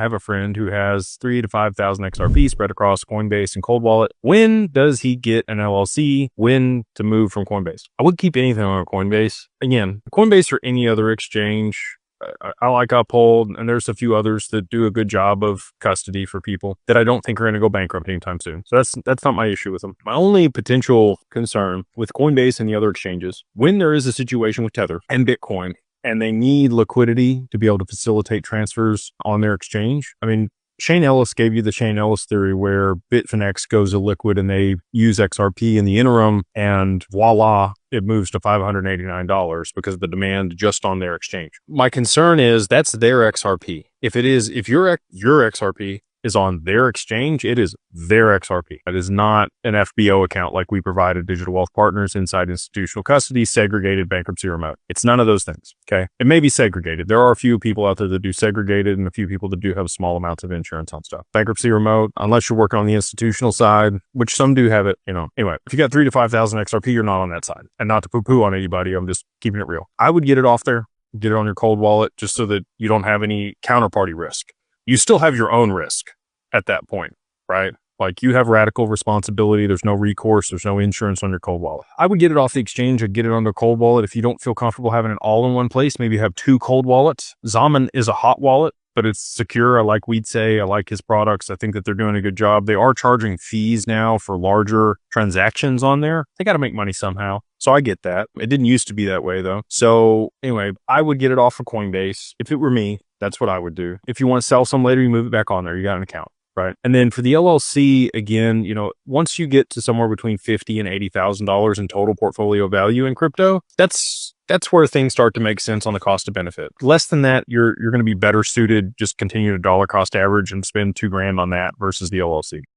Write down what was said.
I have a friend who has 3 to 5,000 XRP spread across Coinbase and Cold Wallet. When does he get an LLC? When to move from Coinbase? I would keep anything on Coinbase. Again, Coinbase or any other exchange, I like Uphold, and there's a few others that do a good job of custody for people that I don't think are going to go bankrupt anytime soon. So that's not my issue with them. My only potential concern with Coinbase and the other exchanges, when there is a situation with Tether and Bitcoin, and they need liquidity to be able to facilitate transfers on their exchange. I mean, Shane Ellis gave you the Shane Ellis theory where Bitfinex goes illiquid and they use XRP in the interim, and voila, it moves to $589 because of the demand just on their exchange. My concern is that's their XRP. If your XRP is on their exchange, it is their XRP. It is not an FBO account like we provide at Digital Wealth Partners, inside institutional custody, segregated, bankruptcy remote. It's none of those things, okay? It may be segregated. There are a few people out there that do segregated and a few people that do have small amounts of insurance on stuff. Bankruptcy remote, unless you're working on the institutional side, which some do have it, Anyway, if you got 3 to 5,000 XRP, you're not on that side. And not to poo-poo on anybody, I'm just keeping it real. I would get it off there, get it on your cold wallet, just so that you don't have any counterparty risk. You still have your own risk at that point, right? Like you have radical responsibility. There's no recourse. There's no insurance on your cold wallet. I would get it off the exchange. I'd get it on their cold wallet. If you don't feel comfortable having it all in one place, maybe have 2 cold wallets. Zaman is a hot wallet, but it's secure. I like We'd Say. I like his products. I think that they're doing a good job. They are charging fees now for larger transactions on there. They got to make money somehow. So I get that. It didn't used to be that way though. So anyway, I would get it off of Coinbase. If it were me, that's what I would do. If you want to sell some later, you move it back on there. You got an account. Right. And then for the LLC, again, once you get to somewhere between $50,000 and $80,000 in total portfolio value in crypto, that's where things start to make sense on the cost to benefit. Less than that, you're going to be better suited, just continue to dollar cost average and spend $2,000 on that versus the LLC.